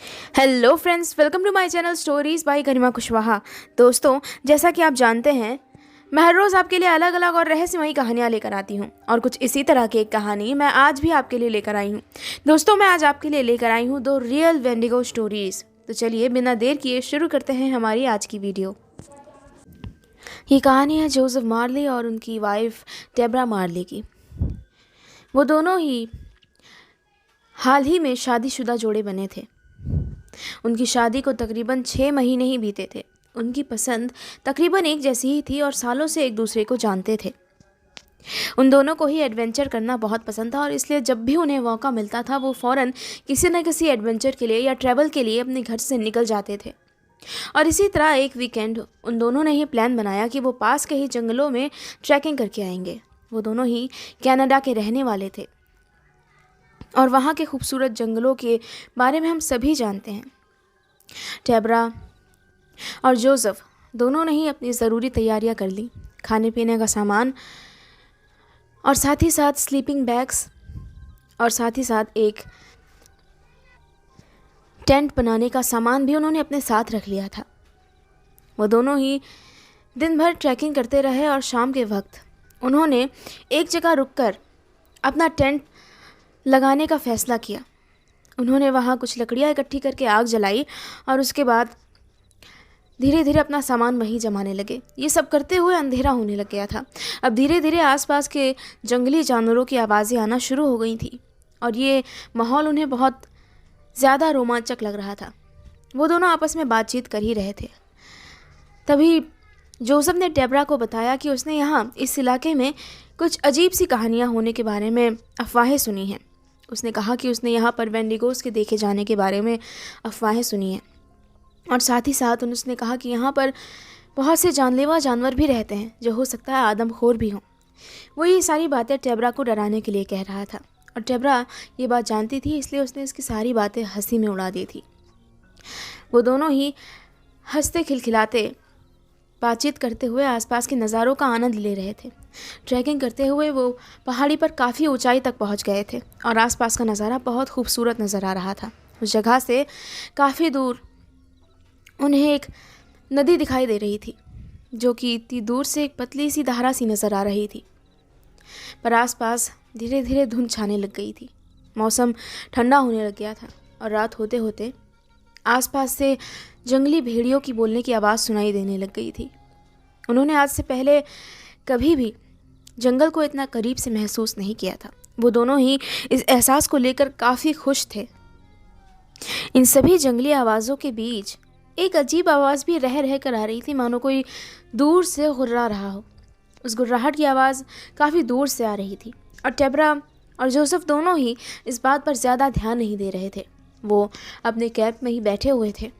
Hello friends, welcome to my channel stories by Garima Kushwaha. दोस्तों, जैसा कि आप जानते हैं, मैं हर रोज़ आपके लिए अलग अलग और रहस्यमयी कहानियाँ लेकर आती हूँ और कुछ इसी तरह की एक कहानी मैं आज भी आपके लिए लेकर आई हूँ। दोस्तों, मैं आज आपके लिए लेकर आई हूँ 2 रियल वेंडिगो स्टोरीज़। तो चलिए बिना देर किए शुरू करते हैं हमारी आज की वीडियो। ये कहानी है जोसेफ मार्ली और उनकी वाइफ डेब्रा मार्ली की। वो दोनों ही हाल ही में शादीशुदा जोड़े बने थे। उनकी शादी को तकरीबन 6 महीने ही बीते थे। उनकी पसंद तकरीबन एक जैसी ही थी और सालों से एक दूसरे को जानते थे। उन दोनों को ही एडवेंचर करना बहुत पसंद था और इसलिए जब भी उन्हें मौका मिलता था वो फ़ौरन किसी न किसी एडवेंचर के लिए या ट्रैवल के लिए अपने घर से निकल जाते थे। और इसी तरह एक वीकेंड उन दोनों ने ही प्लान बनाया कि वो पास के ही जंगलों में ट्रैकिंग करके आएंगे। वो दोनों ही कनाडा के रहने वाले थे और वहाँ के खूबसूरत जंगलों के बारे में हम सभी जानते हैं। डेब्रा और जोसेफ दोनों ने ही अपनी ज़रूरी तैयारियां कर ली। खाने पीने का सामान और साथ ही साथ स्लीपिंग बैग्स और साथ ही साथ एक टेंट बनाने का सामान भी उन्होंने अपने साथ रख लिया था। वो दोनों ही दिन भर ट्रैकिंग करते रहे और शाम के वक्त उन्होंने एक जगह रुककर अपना टेंट लगाने का फ़ैसला किया। उन्होंने वहाँ कुछ लकड़ियाँ इकट्ठी करके आग जलाई और उसके बाद धीरे धीरे अपना सामान वहीं जमाने लगे। ये सब करते हुए अंधेरा होने लग गया था। अब धीरे धीरे आसपास के जंगली जानवरों की आवाज़ें आना शुरू हो गई थी और ये माहौल उन्हें बहुत ज़्यादा रोमांचक लग रहा था। वो दोनों आपस में बातचीत कर ही रहे थे। तभी जोसेफ ने डेब्रा को बताया कि उसने यहाँ इस इलाके में कुछ अजीब सी कहानियाँ होने के बारे में अफवाहें सुनी हैं। उसने कहा कि उसने यहाँ पर वेंडिगोस के देखे जाने के बारे में अफवाहें सुनी हैं और साथ ही साथ उसने कहा कि यहाँ पर बहुत से जानलेवा जानवर भी रहते हैं जो हो सकता है आदमखोर भी हों। वो ये सारी बातें डेब्रा को डराने के लिए कह रहा था और डेब्रा ये बात जानती थी, इसलिए उसने इसकी सारी बातें हंसी में उड़ा दी थी। वो दोनों ही हंसते खिलखिलाते बातचीत करते हुए आसपास के नज़ारों का आनंद ले रहे थे। ट्रैकिंग करते हुए वो पहाड़ी पर काफ़ी ऊंचाई तक पहुंच गए थे और आसपास का नज़ारा बहुत खूबसूरत नज़र आ रहा था। उस जगह से काफ़ी दूर उन्हें एक नदी दिखाई दे रही थी जो कि इतनी दूर से एक पतली सी धारा सी नज़र आ रही थी, पर आसपास धीरे धीरे धुंध छाने लग गई थी। मौसम ठंडा होने लग गया था और रात होते होते आसपास से जंगली भेड़ियों की बोलने की आवाज़ सुनाई देने लग गई थी। उन्होंने आज से पहले कभी भी जंगल को इतना करीब से महसूस नहीं किया था। वो दोनों ही इस एहसास को लेकर काफ़ी खुश थे। इन सभी जंगली आवाज़ों के बीच एक अजीब आवाज़ भी रह रह कर आ रही थी, मानो कोई दूर से गुर्रा रहा हो। उस गुर्राहट की आवाज़ काफ़ी दूर से आ रही थी और डेब्रा और जोसेफ दोनों ही इस बात पर ज़्यादा ध्यान नहीं दे रहे थे। वो अपने कैंप में ही बैठे हुए थे।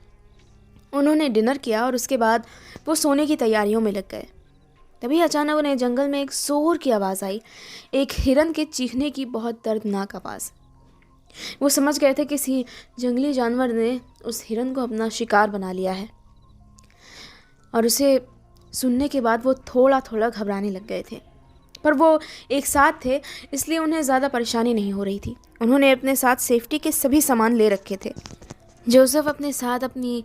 उन्होंने डिनर किया और उसके बाद वो सोने की तैयारियों में लग गए। तभी अचानक उन्हें जंगल में एक शोर की आवाज़ आई, एक हिरन के चीखने की बहुत दर्दनाक आवाज़। वो समझ गए थे किसी जंगली जानवर ने उस हिरन को अपना शिकार बना लिया है और उसे सुनने के बाद वो थोड़ा थोड़ा घबराने लग गए थे, पर वो एक साथ थे इसलिए उन्हें ज़्यादा परेशानी नहीं हो रही थी। उन्होंने अपने साथ सेफ्टी के सभी सामान ले रखे थे। जोसेफ अपने साथ अपनी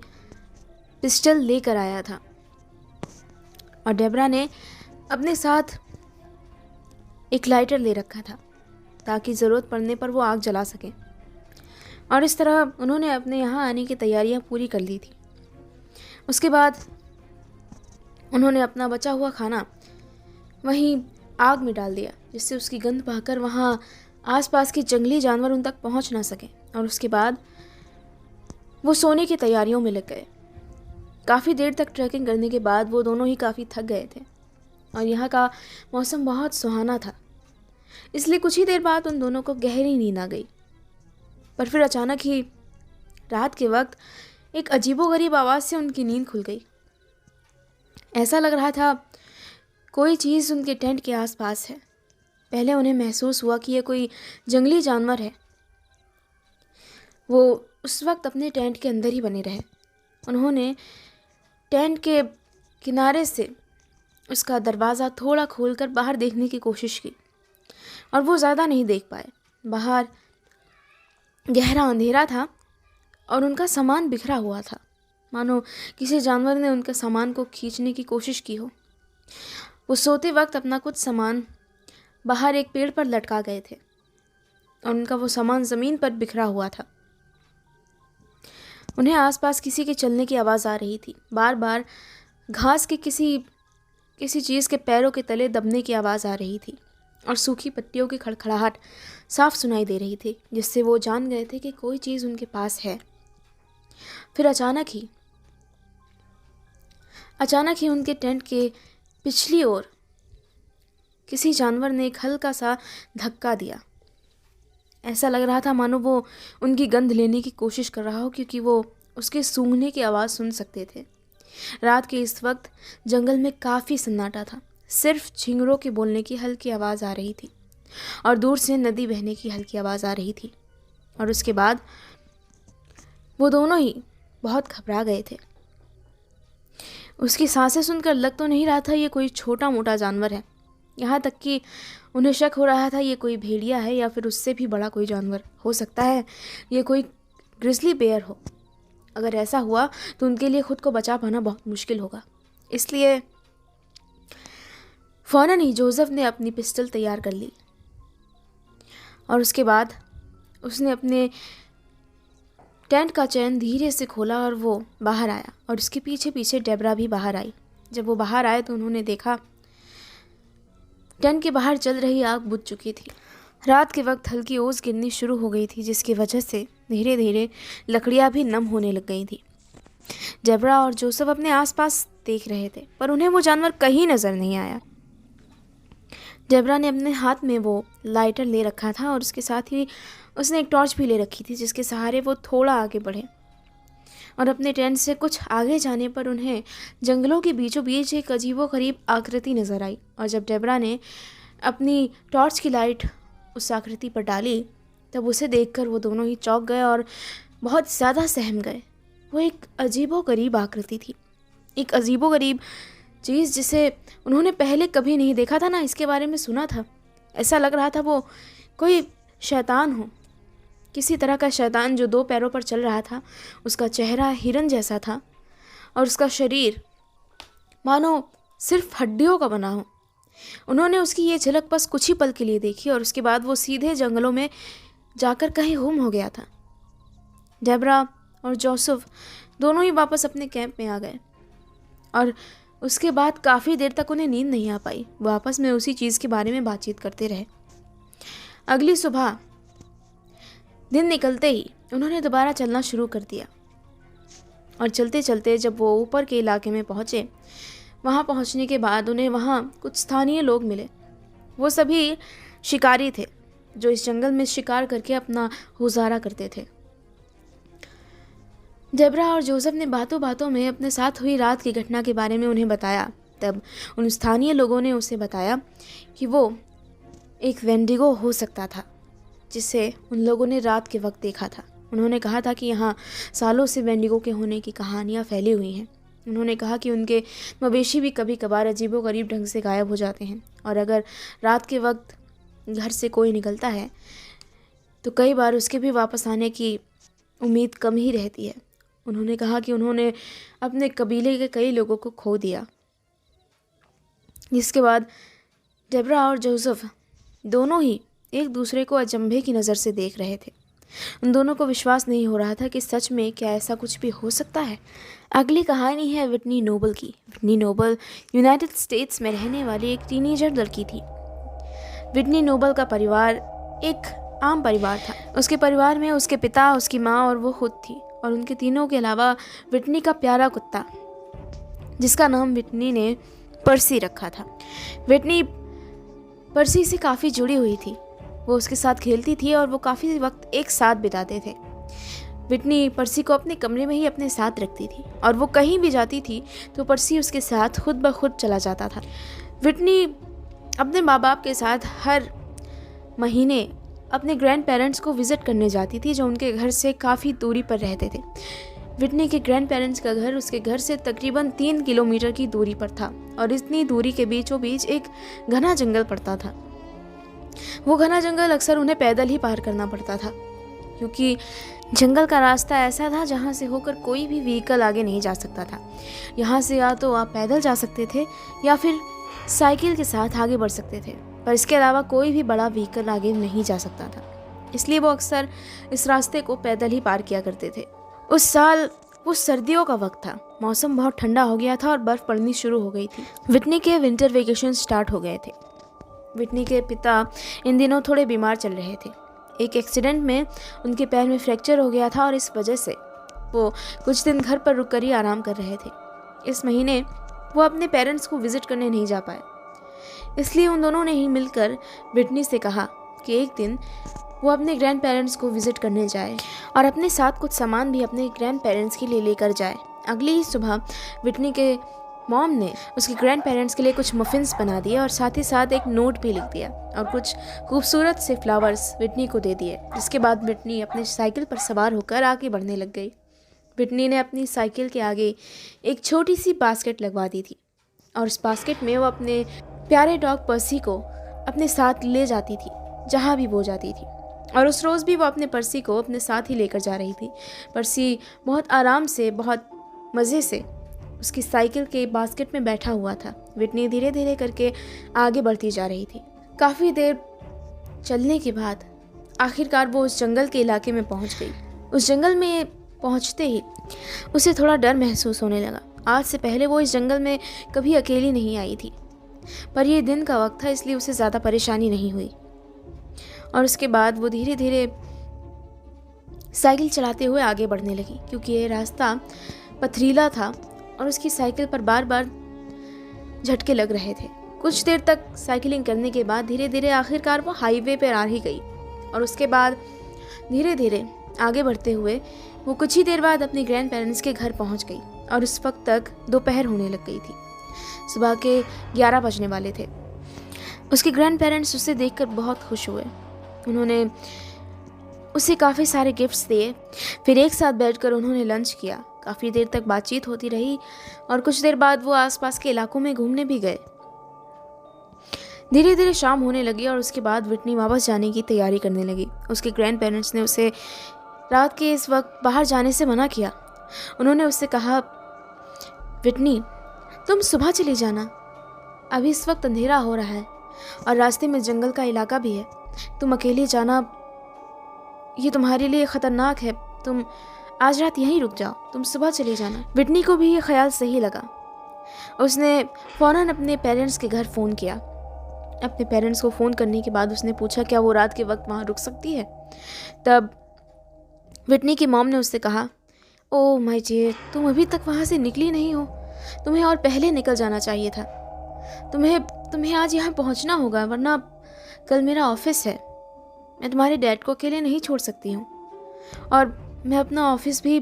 पिस्टल लेकर आया था और डेब्रा ने अपने साथ एक लाइटर ले रखा था ताकि ज़रूरत पड़ने पर वो आग जला सकें। और इस तरह उन्होंने अपने यहाँ आने की तैयारियां पूरी कर ली थी। उसके बाद उन्होंने अपना बचा हुआ खाना वहीं आग में डाल दिया जिससे उसकी गंध पाकर वहाँ आसपास के जंगली जानवर उन तक पहुँच ना सकें। और उसके बाद वो सोने की तैयारियों में लग गए। काफ़ी देर तक ट्रैकिंग करने के बाद वो दोनों ही काफ़ी थक गए थे और यहाँ का मौसम बहुत सुहाना था, इसलिए कुछ ही देर बाद उन दोनों को गहरी नींद आ गई। पर फिर अचानक ही रात के वक्त एक अजीबोगरीब आवाज़ से उनकी नींद खुल गई। ऐसा लग रहा था कोई चीज़ उनके टेंट के आसपास है। पहले उन्हें महसूस हुआ कि यह कोई जंगली जानवर है। वो उस वक्त अपने टेंट के अंदर ही बने रहे। उन्होंने टेंट के किनारे से उसका दरवाज़ा थोड़ा खोलकर बाहर देखने की कोशिश की और वो ज़्यादा नहीं देख पाए। बाहर गहरा अंधेरा था और उनका सामान बिखरा हुआ था, मानो किसी जानवर ने उनके सामान को खींचने की कोशिश की हो। वो सोते वक्त अपना कुछ सामान बाहर एक पेड़ पर लटका गए थे और उनका वो सामान ज़मीन पर बिखरा हुआ था। उन्हें आसपास किसी के चलने की आवाज़ आ रही थी। बार बार घास के किसी चीज़ के पैरों के तले दबने की आवाज़ आ रही थी और सूखी पत्तियों की खड़खड़ाहट साफ सुनाई दे रही थी, जिससे वो जान गए थे कि कोई चीज़ उनके पास है। फिर अचानक ही उनके टेंट के पिछली ओर किसी जानवर ने एक हल्का सा धक्का दिया। ऐसा लग रहा था मानो वो उनकी गंध लेने की कोशिश कर रहा हो, क्योंकि वो उसके सूंघने की आवाज़ सुन सकते थे। रात के इस वक्त जंगल में काफ़ी सन्नाटा था। सिर्फ झिंगुरों के बोलने की हल्की आवाज़ आ रही थी और दूर से नदी बहने की हल्की आवाज़ आ रही थी। और उसके बाद वो दोनों ही बहुत घबरा गए थे। उसकी सांसें सुनकर लग तो नहीं रहा था ये कोई छोटा मोटा जानवर है, यहाँ तक कि उन्हें शक हो रहा था ये कोई भेड़िया है या फिर उससे भी बड़ा कोई जानवर हो सकता है, ये कोई ग्रिजली बेयर हो। अगर ऐसा हुआ तो उनके लिए खुद को बचा पाना बहुत मुश्किल होगा। इसलिए फौरन ही जोसेफ ने अपनी पिस्टल तैयार कर ली और उसके बाद उसने अपने टेंट का चैन धीरे से खोला और वो बाहर आया और उसके पीछे पीछे डेबरा भी बाहर आई। जब वो बाहर आए तो उन्होंने देखा टेंट के बाहर चल रही आग बुझ चुकी थी। रात के वक्त हल्की ओस गिरनी शुरू हो गई थी, जिसकी वजह से धीरे धीरे लकड़ियाँ भी नम होने लग गई थी। डेबरा और जोसेफ अपने आसपास देख रहे थे, पर उन्हें वो जानवर कहीं नज़र नहीं आया। डेबरा ने अपने हाथ में वो लाइटर ले रखा था और उसके साथ ही उसने एक टॉर्च भी ले रखी थी, जिसके सहारे वो थोड़ा आगे बढ़े और अपने टेंट से कुछ आगे जाने पर उन्हें जंगलों के बीचों बीच एक अजीबोगरीब आकृति नज़र आई। और जब डेबरा ने अपनी टॉर्च की लाइट उस आकृति पर डाली तब उसे देखकर वो दोनों ही चौंक गए और बहुत ज़्यादा सहम गए। वो एक अजीबोगरीब आकृति थी, एक अजीबोगरीब चीज़ जिसे उन्होंने पहले कभी नहीं देखा था, ना इसके बारे में सुना था। ऐसा लग रहा था वो कोई शैतान हो, किसी तरह का शैतान जो 2 पैरों पर चल रहा था। उसका चेहरा हिरन जैसा था और उसका शरीर मानो सिर्फ हड्डियों का बना हो। उन्होंने उसकी ये झलक बस कुछ ही पल के लिए देखी और उसके बाद वो सीधे जंगलों में जाकर कहीं गुम हो गया था। डेबरा और जोसेफ दोनों ही वापस अपने कैंप में आ गए और उसके बाद काफ़ी देर तक उन्हें नींद नहीं आ पाई। वो आपस में उसी चीज़ के बारे में बातचीत करते रहे। अगली सुबह दिन निकलते ही उन्होंने दोबारा चलना शुरू कर दिया और चलते चलते जब वो ऊपर के इलाके में पहुँचे, वहाँ पहुँचने के बाद उन्हें वहाँ कुछ स्थानीय लोग मिले। वो सभी शिकारी थे जो इस जंगल में शिकार करके अपना गुजारा करते थे। डेबरा और जोसेफ ने बातों बातों में अपने साथ हुई रात की घटना के बारे में उन्हें बताया। तब उन स्थानीय लोगों ने उसे बताया कि वो एक वेंडिगो हो सकता था जिसे उन लोगों ने रात के वक्त देखा था। उन्होंने कहा था कि यहाँ सालों से वेंडिगो के होने की कहानियाँ फैली हुई हैं। उन्होंने कहा कि उनके मवेशी भी कभी कभार अजीबोगरीब ढंग से गायब हो जाते हैं और अगर रात के वक्त घर से कोई निकलता है तो कई बार उसके भी वापस आने की उम्मीद कम ही रहती है। उन्होंने कहा कि उन्होंने अपने कबीले के कई लोगों को खो दिया। जिसके बाद डेबरा और जोसेफ दोनों ही एक दूसरे को अचंभे की नज़र से देख रहे थे। उन दोनों को विश्वास नहीं हो रहा था कि सच में क्या ऐसा कुछ भी हो सकता है। अगली कहानी है विटनी नोबल की। विटनी नोबल यूनाइटेड स्टेट्स में रहने वाली एक टीनेजर लड़की थी। विटनी नोबल का परिवार एक आम परिवार था। उसके परिवार में उसके पिता, उसकी माँ और वो खुद थी और उनके तीनों के अलावा विटनी का प्यारा कुत्ता जिसका नाम विटनी ने पर्सी रखा था। विटनी पर्सी से काफ़ी जुड़ी हुई थी। वो उसके साथ खेलती थी और वो काफ़ी वक्त एक साथ बिताते थे। विटनी पर्सी को अपने कमरे में ही अपने साथ रखती थी और वो कहीं भी जाती थी तो पर्सी उसके साथ खुद ब खुद चला जाता था। विटनी अपने माँ बाप के साथ हर महीने अपने ग्रैंड पेरेंट्स को विज़िट करने जाती थी जो उनके घर से काफ़ी दूरी पर रहते थे। विटनी के ग्रैंड पेरेंट्स का घर उसके घर से तकरीबन 3 किलोमीटर की दूरी पर था और इतनी दूरी के बीचों बीच एक घना जंगल पड़ता था। वो घना जंगल अक्सर उन्हें पैदल ही पार करना पड़ता था क्योंकि जंगल का रास्ता ऐसा था जहाँ से होकर कोई भी व्हीकल आगे नहीं जा सकता था। यहाँ से या तो आप पैदल जा सकते थे या फिर साइकिल के साथ आगे बढ़ सकते थे, पर इसके अलावा कोई भी बड़ा व्हीकल आगे नहीं जा सकता था। इसलिए वो अक्सर इस रास्ते को पैदल ही पार किया करते थे। उस साल वो सर्दियों का वक्त था। मौसम बहुत ठंडा हो गया था और बर्फ़ पड़नी शुरू हो गई थी। विटनी के विंटर वेकेशन स्टार्ट हो गए थे। विटनी के पिता इन दिनों थोड़े बीमार चल रहे थे। एक एक्सीडेंट में उनके पैर में फ्रैक्चर हो गया था और इस वजह से वो कुछ दिन घर पर रुक कर ही आराम कर रहे थे। इस महीने वो अपने पेरेंट्स को विज़िट करने नहीं जा पाए, इसलिए उन दोनों ने ही मिलकर विटनी से कहा कि एक दिन वो अपने ग्रैंड पेरेंट्स को विज़िट करने जाए और अपने साथ कुछ सामान भी अपने ग्रैंड पेरेंट्स के लिए लेकर जाए। अगली ही सुबह विटनी के मॉम ने उसके ग्रैंड पेरेंट्स के लिए कुछ मफ़िन्स बना दिए और साथ ही साथ एक नोट भी लिख दिया और कुछ खूबसूरत से फ्लावर्स विटनी को दे दिए। जिसके बाद विटनी अपने साइकिल पर सवार होकर आगे बढ़ने लग गई। विटनी ने अपनी साइकिल के आगे एक छोटी सी बास्केट लगवा दी थी और उस बास्केट में वो अपने प्यारे डॉग पर्सी को अपने साथ ले जाती थी जहाँ भी वो जाती थी। और उस रोज़ भी वो अपने पर्सी को अपने साथ ही लेकर जा रही थी। पर्सी बहुत आराम से, बहुत मज़े से उसकी साइकिल के बास्केट में बैठा हुआ था। विटनी धीरे धीरे करके आगे बढ़ती जा रही थी। काफ़ी देर चलने के बाद आखिरकार वो उस जंगल के इलाके में पहुंच गई। उस जंगल में पहुंचते ही उसे थोड़ा डर महसूस होने लगा। आज से पहले वो इस जंगल में कभी अकेली नहीं आई थी, पर यह दिन का वक्त था इसलिए उसे ज़्यादा परेशानी नहीं हुई। और उसके बाद वो धीरे धीरे साइकिल चलाते हुए आगे बढ़ने लगी, क्योंकि ये रास्ता पथरीला था और उसकी साइकिल पर बार बार झटके लग रहे थे। कुछ देर तक साइकिलिंग करने के बाद धीरे धीरे आखिरकार वो हाईवे पर आ ही गई और उसके बाद धीरे धीरे आगे बढ़ते हुए वो कुछ ही देर बाद अपने ग्रैंड पेरेंट्स के घर पहुंच गई और उस वक्त तक दोपहर होने लग गई थी। सुबह के 11 बजने वाले थे। उसके ग्रैंड पेरेंट्स उसे देखकर बहुत खुश हुए। उन्होंने उसे काफ़ी सारे गिफ्ट्स दिए। फिर एक साथ बैठकर उन्होंने लंच किया। काफ़ी देर तक बातचीत होती रही और कुछ देर बाद वो आसपास के इलाकों में घूमने भी गए। धीरे धीरे शाम होने लगी और उसके बाद विटनी वापस जाने की तैयारी करने लगी। उसके ग्रैंड पेरेंट्स ने उसे रात के इस वक्त बाहर जाने से मना किया। उन्होंने उससे कहा, विटनी तुम सुबह चली जाना, अभी इस वक्त अंधेरा हो रहा है और रास्ते में जंगल का इलाका भी है। तुम अकेले जाना ये तुम्हारे लिए ख़तरनाक है। तुम आज रात यहीं रुक जाओ, तुम सुबह चली जाना। विटनी को भी ये ख्याल सही लगा। उसने फ़ौरन अपने पेरेंट्स के घर फ़ोन किया। अपने पेरेंट्स को फ़ोन करने के बाद उसने पूछा क्या वो रात के वक्त वहाँ रुक सकती है। तब विटनी की मॉम ने उससे कहा, ओह माय डियर, तुम अभी तक वहाँ से निकली नहीं हो, तुम्हें और पहले निकल जाना चाहिए था। तुम्हें आज यहाँ पहुँचना होगा, वरना कल मेरा ऑफिस है। मैं तुम्हारे डैड को अकेले नहीं छोड़ सकती हूँ और मैं अपना ऑफिस भी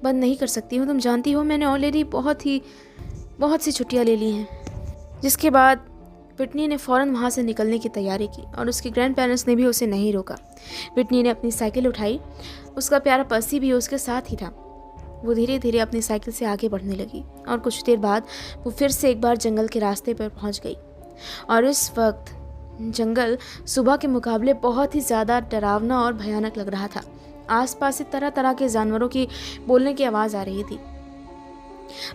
बंद नहीं कर सकती हूँ। तुम जानती हो मैंने ऑलरेडी बहुत सी छुट्टियाँ ले ली हैं। जिसके बाद विटनी ने फ़ौरन वहाँ से निकलने की तैयारी की और उसके ग्रैंड पेरेंट्स ने भी उसे नहीं रोका। विटनी ने अपनी साइकिल उठाई, उसका प्यारा पर्सी भी उसके साथ ही था। वो धीरे धीरे अपनी साइकिल से आगे बढ़ने लगी और कुछ देर बाद वो फिर से एक बार जंगल के रास्ते पर पहुँच गई। और इस वक्त जंगल सुबह के मुकाबले बहुत ही ज़्यादा डरावना और भयानक लग रहा था। आसपास से तरह तरह के जानवरों की बोलने की आवाज़ आ रही थी।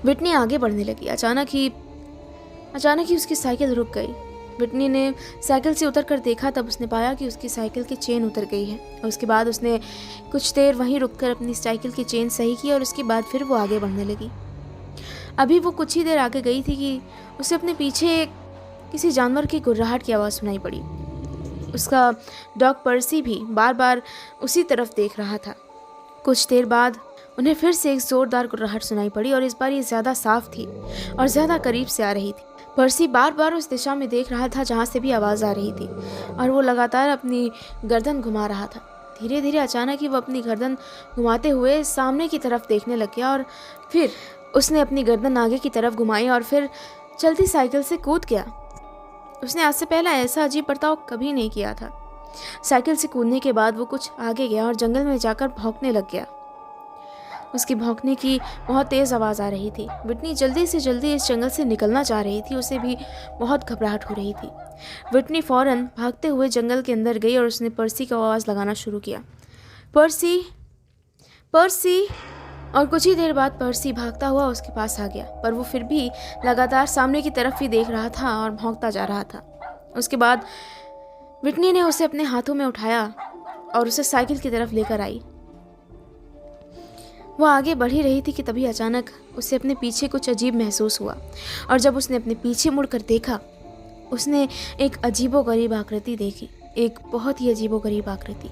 विटनी आगे बढ़ने लगी। अचानक ही उसकी साइकिल रुक गई। विटनी ने साइकिल से उतरकर देखा, तब उसने पाया कि उसकी साइकिल की चेन उतर गई है। और उसके बाद उसने कुछ देर वहीं रुककर अपनी साइकिल की चेन सही की और उसके बाद फिर वो आगे बढ़ने लगी। अभी वो कुछ ही देर आगे गई थी कि उसे अपने पीछे किसी जानवर की गुर्राहट की आवाज़ सुनाई पड़ी। उसका डॉग पर्सी भी बार बार उसी तरफ देख रहा था। कुछ देर बाद उन्हें फिर से एक ज़ोरदार गुर्राहट सुनाई पड़ी और इस बार ये ज़्यादा साफ थी और ज़्यादा करीब से आ रही थी। पर्सी बार बार उस दिशा में देख रहा था जहाँ से भी आवाज़ आ रही थी और वो लगातार अपनी गर्दन घुमा रहा था। धीरे धीरे अचानक ही वो अपनी गर्दन घुमाते हुए सामने की तरफ देखने लग गया और फिर उसने अपनी गर्दन आगे की तरफ घुमाई और फिर चलती साइकिल से कूद गया। उसने आज से पहले ऐसा अजीब बर्ताव कभी नहीं किया था। साइकिल से कूदने के बाद वो कुछ आगे गया और जंगल में जाकर भौंकने लग गया। उसकी भौंकने की बहुत तेज़ आवाज़ आ रही थी। विटनी जल्दी से जल्दी इस जंगल से निकलना चाह रही थी। उसे भी बहुत घबराहट हो रही थी। विटनी फ़ौरन भागते हुए जंगल के अंदर गई और उसने पर्सी को आवाज़ लगाना शुरू किया। पर्सी, पर्सी और कुछ ही देर बाद पर्सी भागता हुआ उसके पास आ गया, पर वो फिर भी लगातार सामने की तरफ ही देख रहा था और भौंकता जा रहा था। उसके बाद विटनी ने उसे अपने हाथों में उठाया और उसे साइकिल की तरफ लेकर आई। वो आगे बढ़ ही रही थी कि तभी अचानक उसे अपने पीछे कुछ अजीब महसूस हुआ, और जब उसने अपने पीछे मुड़कर देखा, उसने एक अजीबोगरीब आकृति देखी, एक बहुत ही अजीबोगरीब आकृति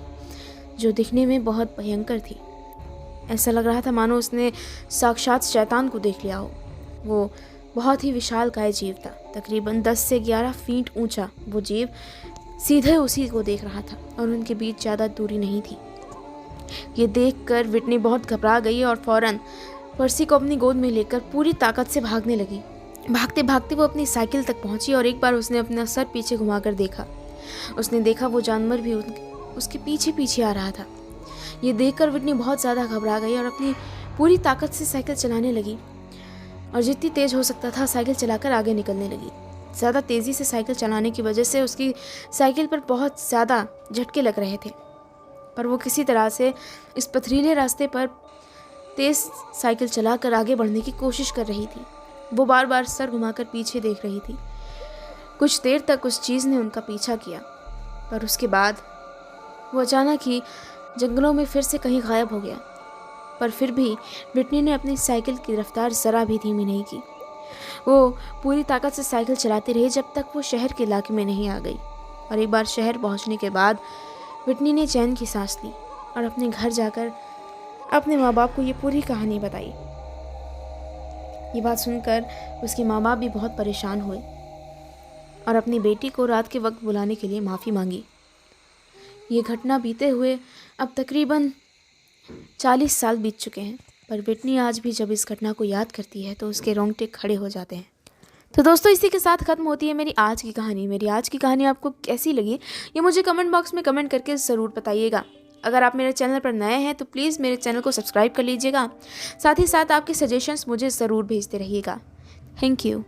जो दिखने में बहुत भयंकर थी। ऐसा लग रहा था मानो उसने साक्षात शैतान को देख लिया हो। वो बहुत ही विशालकाय जीव था, तकरीबन 10 से 11 फीट ऊंचा। वो जीव सीधे उसी को देख रहा था और उनके बीच ज़्यादा दूरी नहीं थी। ये देखकर विटनी बहुत घबरा गई और फौरन पर्सी को अपनी गोद में लेकर पूरी ताकत से भागने लगी। भागते भागते वो अपनी साइकिल तक पहुंची और एक बार उसने अपना सर पीछे घुमाकर देखा। उसने देखा वो जानवर भी उसके पीछे पीछे आ रहा था। ये देखकर विटनी बहुत ज़्यादा घबरा गई और अपनी पूरी ताकत से साइकिल चलाने लगी और जितनी तेज़ हो सकता था साइकिल चलाकर आगे निकलने लगी। ज़्यादा तेज़ी से साइकिल चलाने की वजह से उसकी साइकिल पर बहुत ज़्यादा झटके लग रहे थे, पर वो किसी तरह से इस पथरीले रास्ते पर तेज़ साइकिल चलाकर आगे बढ़ने की कोशिश कर रही थी। वो बार बार सर घुमाकर पीछे देख रही थी। कुछ देर तक उस चीज़ ने उनका पीछा किया, पर उसके बाद वो अचानक ही जंगलों में फिर से कहीं गायब हो गया। पर फिर भी विटनी ने अपनी साइकिल की रफ्तार ज़रा भी धीमी नहीं की। वो पूरी ताकत से साइकिल चलाती रही जब तक वो शहर के इलाके में नहीं आ गई। और एक बार शहर पहुंचने के बाद विटनी ने चैन की सांस ली और अपने घर जाकर अपने माँ बाप को ये पूरी कहानी बताई। ये बात सुनकर उसके माँ बाप भी बहुत परेशान हुए और अपनी बेटी को रात के वक्त बुलाने के लिए माफ़ी मांगी। ये घटना बीते हुए अब तकरीबन 40 साल बीत चुके हैं, पर विटनी आज भी जब इस घटना को याद करती है तो उसके रोंगटे खड़े हो जाते हैं। तो दोस्तों, इसी के साथ ख़त्म होती है मेरी आज की कहानी। मेरी आज की कहानी आपको कैसी लगी ये मुझे कमेंट बॉक्स में कमेंट करके ज़रूर बताइएगा। अगर आप मेरे चैनल पर नए हैं तो प्लीज़ मेरे चैनल को सब्सक्राइब कर लीजिएगा। साथ ही साथ आपके सजेशंस मुझे ज़रूर भेजते रहिएगा। Thank you.